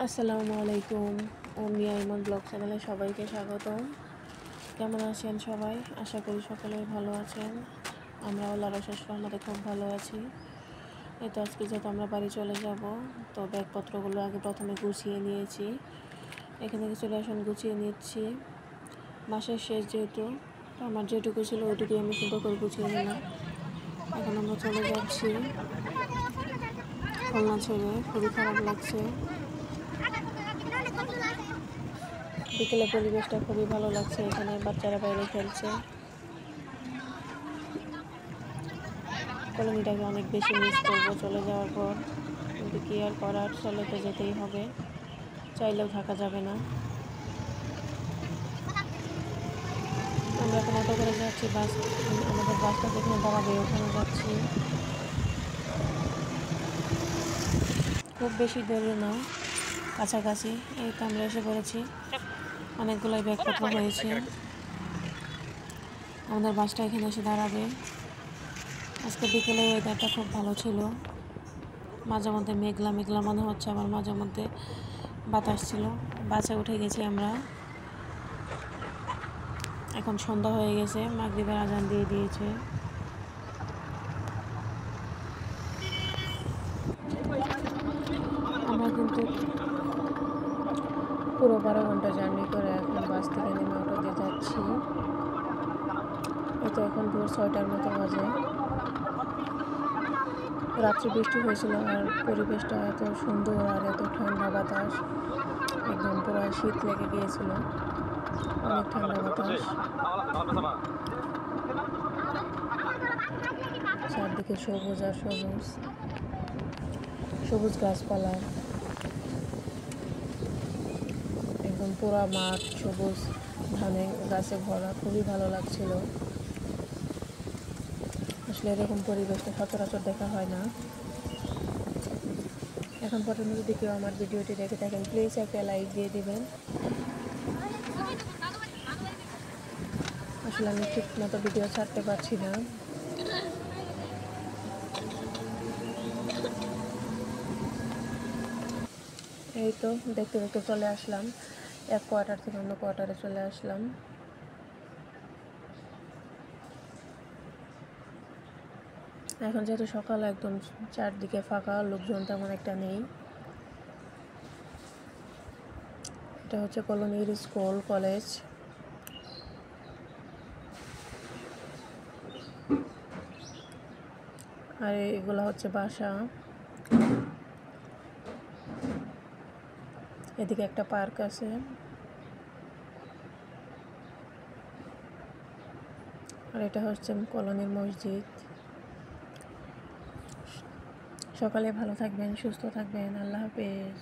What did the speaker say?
আসসালামু আলাইকুম। মিয়া ইমন ব্লগ চ্যানেলে সবাইকে স্বাগতম। কেমন আছেন সবাই? আশা করি সকলেই ভালো আছেন। আমরা আল্লাহর অশেষ রহমতে খুব ভালো আছি। এই তো আজকে যেহেতু আমরা বাড়ি চলে যাব, তো ব্যাগপত্রগুলো আগে প্রথমে গুছিয়ে নিয়েছি। এখানে কিছু রেশন গুছিয়ে নিচ্ছি। মাসের শেষ যেহেতু, তো আমার যেটুকু ছিল ওইটুকুই আমি সুন্দর করে গুছিয়ে নিলাম। এখন আমরা চলে যাচ্ছি খুলনা ছেড়ে। খুবই খারাপ লাগছে। বিকেলে পরিবেশটা খুবই ভালো লাগছে, এখানে বাচ্চারা বাইরে খেলছে। কলোনিটাকে অনেক বেশি মিস করব চলে যাওয়ার পর, কিন্তু কি আর করার, চলে তো যেতেই হবে, চাইলেও থাকা যাবে না। আমরা এখন অটো করে যাচ্ছি, আমাদের বাসটা যেখানে দাঁড়াবে ওখানে যাচ্ছি। খুব বেশি দূরে না, কাছাকাছি। এই তো আমরা এসে পড়েছি। অনেকগুলোই ব্যাগপত্র হয়েছে। আমাদের বাসটা এখানে এসে দাঁড়াবে। আজকে বিকেলে ওয়েদারটা খুব ভালো ছিল। মাঝে মধ্যে মেঘলা মেঘলা মনে হচ্ছে, আবার মাঝে মধ্যে বাতাস ছিল। বাসে উঠে গেছি আমরা। এখন সন্ধ্যা হয়ে গেছে, মাগরিবের আজান দিয়ে দিয়েছে। আমরা কিন্তু পুরো 12 ঘন্টা জার্নি করে এখন বাস থেকে নেমে অটো দিয়ে যাচ্ছি। এই তো এখন ভোর 6টার মতো বাজে। রাত্রে বৃষ্টি হয়েছিল, আর পরিবেশটা এত সুন্দর আর এত ঠান্ডা বাতাস, একদম পুরো শীত লেগে গিয়েছিল। অনেক ঠান্ডা বাতাস, চারদিকে সবুজ আর সবুজ, সবুজ গাছপালা, একদম পুরা মাঠ সবুজ ধানে গাছে ভরা। খুবই ভালো লাগছিল। আসলে এরকম পরিবেশটা সচরাচর দেখা হয় না। এখন পর্যন্ত যদি কেউ আমার ভিডিওটি দেখে থাকেন, প্লিজ একটা লাইক দিয়ে দিবেন। আসলে আমি ঠিক মতো ভিডিও ছাড়তে পারছি না। এই তো দেখতে দেখতে চলে আসলাম, এক কোয়ার্টার থেকে অন্য কোয়ার্টারে চলে আসলাম। এখন যেহেতু সকাল, একদম চারদিকে ফাঁকা, লোকজন তেমন একটা নেই। এটা হচ্ছে কলোনির স্কুল কলেজ। আর এগুলো হচ্ছে বাসা। এদিকে একটা পার্ক আছে। আর এটা হচ্ছে কলোনির মসজিদ। সকালে ভালো থাকবেন, সুস্থ থাকবেন। আল্লাহ হাফেজ।